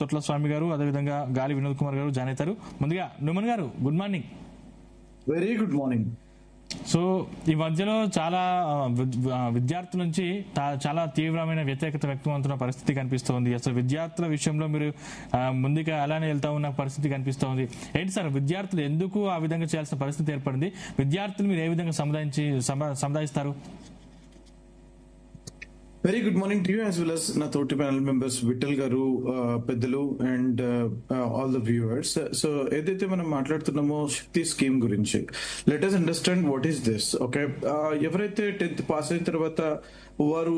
తొట్ల స్వామి గారు, అదేవిధంగా గాలి వినోద్ కుమార్ గారు జాయిన్ అవుతారు. ముందుగా నుమన్ గారు good morning. Very good morning. So ఈ మధ్యలో చాలా విద్యార్థుల నుంచి చాలా తీవ్రమైన వ్యతిరేకత వ్యక్తమవుతున్న పరిస్థితి కనిపిస్తోంది. అసలు విద్యార్థుల విషయంలో మీరు ముందుగా అలానే వెళ్తా ఉన్న పరిస్థితి కనిపిస్తోంది. ఏంటి సార్, విద్యార్థులు ఎందుకు ఆ విధంగా చేయాల్సిన పరిస్థితి ఏర్పడింది? విద్యార్థులు మీరు ఏ విధంగా సముదాయిస్తారు? Very good morning to you as well as నా తోటి ప్యానల్ మెంబర్స్ విఠల్ గారు, పెద్దలు and all the viewers. So ఏదైతే మనం మాట్లాడుతున్నామో శక్తి స్కీమ్ గురించి, let us understand what is this. Okay, ఎవరైతే 10th పాస్ అయిన తర్వాత వారు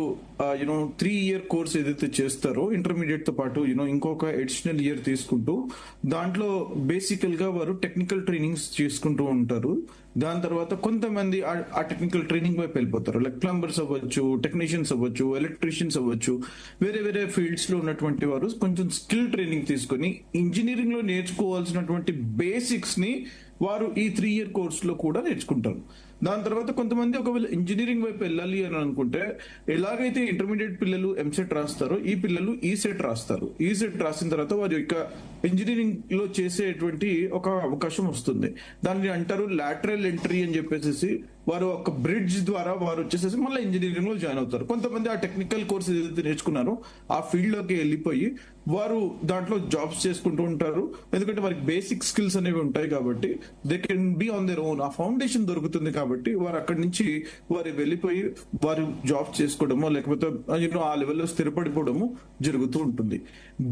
3-year కోర్స్ ఏదైతే చేస్తారో ఇంటర్మీడియట్ తో పాటు ఇంకొక అడిషనల్ ఇయర్ తీసుకుంటూ దాంట్లో బేసికల్ గా వారు టెక్నికల్ ట్రైనింగ్స్ చేసుకుంటూ ఉంటారు. దాని తర్వాత కొంతమంది ఆ టెక్నికల్ ట్రైనింగ్ వైపు వెళ్ళిపోతారు. లైక్ ప్లంబర్స్ అవ్వచ్చు, టెక్నీషియన్స్ అవ్వచ్చు, ఎలక్ట్రీషియన్స్ అవ్వచ్చు, వేరే వేరే ఫీల్డ్స్ లో ఉన్నటువంటి వారు కొంచెం స్కిల్ ట్రైనింగ్ తీసుకొని ఇంజనీరింగ్ లో నేర్చుకోవాల్సినటువంటి బేసిక్స్ ని వారు ఈ 3-year కోర్స్ లో కూడా నేర్చుకుంటారు. దాని తర్వాత కొంతమంది ఒకవేళ ఇంజనీరింగ్ వైపు వెళ్ళాలి అని అనుకుంటే, ఎలాగైతే ఇంటర్మీడియట్ పిల్లలు ఎంసెట్ రాస్తారో ఈ పిల్లలు ఈసెట్ రాస్తారు. ఈసెట్ రాసిన తర్వాత వారి యొక్క ఇంజనీరింగ్ లో చేసేటువంటి ఒక అవకాశం వస్తుంది. దాన్ని అంటారు లాటరల్ ఎంట్రీ అని చెప్పేసి. వారు ఒక బ్రిడ్జ్ ద్వారా వారు వచ్చేసేసి మళ్ళీ ఇంజనీరింగ్ లో జాయిన్ అవుతారు. కొంతమంది ఆ టెక్నికల్ కోర్స్ ఏదైతే నేర్చుకున్నారో ఆ ఫీల్డ్ లోకి వెళ్ళిపోయి వారు దాంట్లో జాబ్స్ చేసుకుంటూ ఉంటారు. ఎందుకంటే వారికి బేసిక్ స్కిల్స్ అనేవి ఉంటాయి కాబట్టి they can be on their own. ఆ ఫౌండేషన్ దొరుకుతుంది కాబట్టి వారు అక్కడి నుంచి వారు వెళ్ళిపోయి వారు జాబ్స్ చేసుకోవడమో లేకపోతే ఆ లెవెల్లో స్థిరపడిపోవడము జరుగుతూ ఉంటుంది.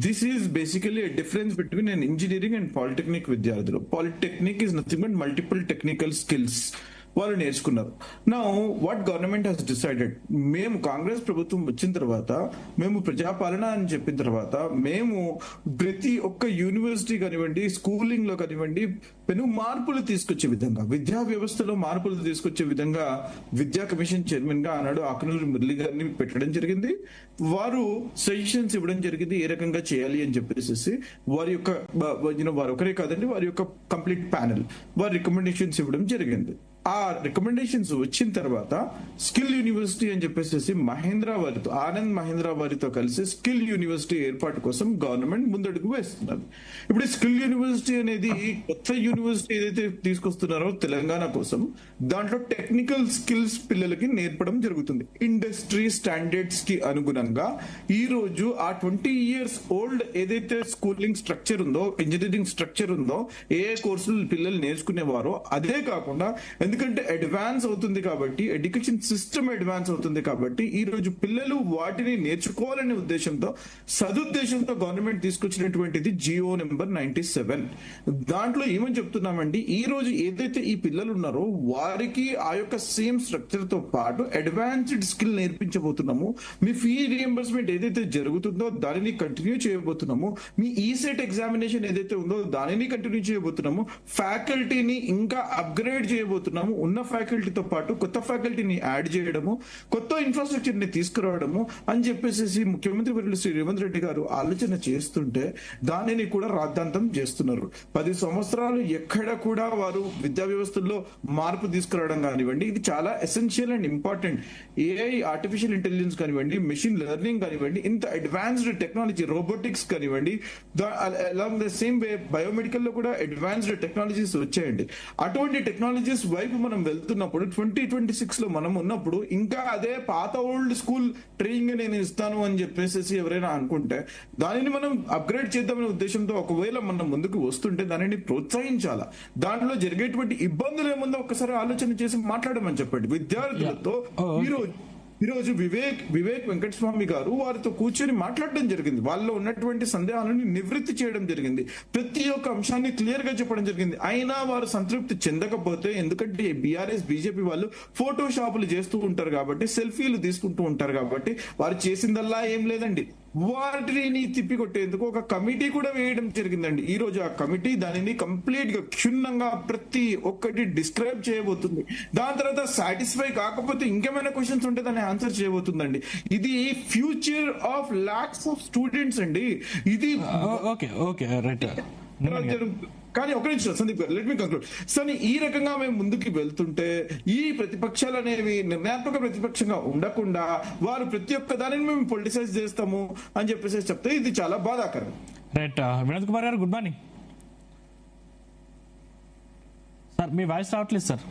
This is basically difference between an engineering and polytechnic విద్యార్థులు. Polytechnic is nothing but multiple technical skills వాళ్ళు నేర్చుకున్నారు. Now what government has decided, మేము కాంగ్రెస్ ప్రభుత్వం వచ్చిన తర్వాత, మేము ప్రజాపాలన అని చెప్పిన తర్వాత, మేము ప్రతి ఒక్క యూనివర్సిటీ కానివ్వండి, స్కూలింగ్ లో కానివ్వండి పెను మార్పులు తీసుకొచ్చే విధంగా, విద్యా వ్యవస్థలో మార్పులు తీసుకొచ్చే విధంగా విద్యా కమిషన్ చైర్మన్ గా ఆనాడు ఆకునూరి మురళి గారిని పెట్టడం జరిగింది. వారు సజెషన్స్ ఇవ్వడం జరిగింది ఏ రకంగా చేయాలి అని చెప్పేసి. వారి యొక్క వారు ఒకరే కాదండి, వారి యొక్క కంప్లీట్ ప్యానెల్ వారి రికమెండేషన్స్ ఇవ్వడం జరిగింది. ఆ రికమెండేషన్స్ వచ్చిన తర్వాత స్కిల్ యూనివర్సిటీ అని చెప్పేసి ఆనంద్ మహేంద్ర వారితో కలిసి స్కిల్ యూనివర్సిటీ ఏర్పాటు కోసం గవర్నమెంట్ ముందడుగు వేస్తున్నారు. ఇప్పుడు స్కిల్ యూనివర్సిటీ అనేది కొత్త యూనివర్సిటీ ఏదైతే తీసుకొస్తున్నారో తెలంగాణ కోసం, దాంట్లో టెక్నికల్ స్కిల్స్ పిల్లలకి నేర్పడం జరుగుతుంది. ఇండస్ట్రీ స్టాండర్డ్స్ కి అనుగుణంగా ఈ రోజు ఆ 20 years ఓల్డ్ ఏదైతే స్కూలింగ్ స్ట్రక్చర్ ఉందో, ఇంజనీరింగ్ స్ట్రక్చర్ ఉందో, ఏ కోర్సులు పిల్లలు నేర్చుకునేవారో అదే కాకుండా, ఎందుకంటే అడ్వాన్స్ అవుతుంది కాబట్టి, ఎడ్యుకేషన్ సిస్టమ్ అడ్వాన్స్ అవుతుంది కాబట్టి ఈ రోజు పిల్లలు వాటిని నేర్చుకోవాలనే ఉద్దేశంతో, సదుద్దేశంతో గవర్నమెంట్ తీసుకొచ్చినటువంటిది జియో నెంబర్ 97. దాంట్లో ఏమని చెప్తున్నామండి, ఈ రోజు ఏదైతే ఈ పిల్లలు ఉన్నారో వారికి ఆ యొక్క సేమ్ స్ట్రక్చర్ తో పాటు అడ్వాన్స్డ్ స్కిల్ నేర్పించబోతున్నాము. మీ ఫీ రియంబర్స్మెంట్ ఏదైతే జరుగుతుందో దానిని కంటిన్యూ చేయబోతున్నాము. మీ ఈసెట్ ఎగ్జామినేషన్ ఏదైతే ఉందో దానిని కంటిన్యూ చేయబోతున్నాము. ఫ్యాకల్టీని ఇంకా అప్గ్రేడ్ చేయబోతున్నాము. ఉన్న ఫ్యాకల్టీతో పాటు కొత్త ఫ్యాకల్టీని యాడ్ చేయడము, కొత్త ఇన్ఫ్రాస్ట్రక్చర్ ని తీసుకురావడము అని చెప్పేసి ముఖ్యమంత్రి వర్యులు శ్రీ రేవంత్ రెడ్డి గారు ఆలోచన చేస్తుంటే దానిని కూడా రాద్ధాంతం చేస్తున్నారు. 10 సంవత్సరాలు ఎక్కడ కూడా వారు విద్యా వ్యవస్థల్లో మార్పు తీసుకురావడం కానివ్వండి, ఇది చాలా essential and important. AI, artificial intelligence కానివ్వండి, మెషిన్ లెర్నింగ్ కానివ్వండి, ఇంత అడ్వాన్స్డ్ టెక్నాలజీ, రోబోటిక్స్ కానివ్వండి, along the same way biomedical లో కూడా అడ్వాన్స్డ్ టెక్నాలజీస్ వచ్చాయండి. అటువంటి టెక్నాలజీస్ వైపు మనం వెళ్తున్నప్పుడు 2026 లో మనం ఉన్నప్పుడు ఇంకా అదే పాత ఓల్డ్ స్కూల్ ట్రైనింగ్ నేను ఇస్తాను అని చెప్పేసి ఎవరైనా అనుకుంటే దానిని మనం అప్గ్రేడ్ చేద్దామనే ఉద్దేశంతో ఒకవేళ మనం ముందుకు వస్తుంటే దానిని ప్రోత్సహించాలా. దాంట్లో జరిగేటువంటి ఇబ్బందులు ఏముందో ఒకసారి ఆలోచన చేసి మాట్లాడమని చెప్పండి విద్యార్థులతో. ఈరోజు వివేక్ వెంకటస్వామి గారు వారితో కూర్చొని మాట్లాడడం జరిగింది. వాళ్ళలో ఉన్నటువంటి సందేహాలను నివృత్తి చేయడం జరిగింది. ప్రతి ఒక్క అంశాన్ని క్లియర్ గా చెప్పడం జరిగింది. అయినా వారు సంతృప్తి చెందకపోతే, ఎందుకంటే బీఆర్ఎస్ బీజేపీ వాళ్ళు ఫోటోషాపులు చేస్తూ ఉంటారు కాబట్టి, సెల్ఫీలు తీసుకుంటూ ఉంటారు కాబట్టి, వారు చేసిందల్లా ఏం లేదండి, వాటిని తిప్పికొట్టేందుకు ఒక కమిటీ కూడా వేయడం జరిగిందండి. ఈ రోజు ఆ కమిటీ దానిని కంప్లీట్ గా క్షుణ్ణంగా ప్రతి ఒక్కటి డిస్క్రైబ్ చేయబోతుంది. దాని తర్వాత సాటిస్ఫై కాకపోతే ఇంకేమైనా క్వశ్చన్స్ ఉంటే దాన్ని ఆన్సర్ చేయబోతుందండి. ఇది future of lakhs of students అండి. ఇది కానీ ఒక నిమిషం సందీప్ గారు, లెట్ మీ కంక్లూడ్. సో ఈ రకంగా మేము ముందుకు వెళ్తుంటే ఈ ప్రతిపక్షాలు అనేవి నిర్ణయాత్మక ప్రతిపక్షంగా ఉండకుండా వారు ప్రతి ఒక్క దానిని మేము పొలిటిసైజ్ చేస్తాము అని చెప్పేసి చెప్తే ఇది చాలా బాధాకరం. రైట్ వినోద్ కుమార్ గారు గుడ్ మార్నింగ్ సార్. మీ వాయిస్ రావట్లేదు సార్.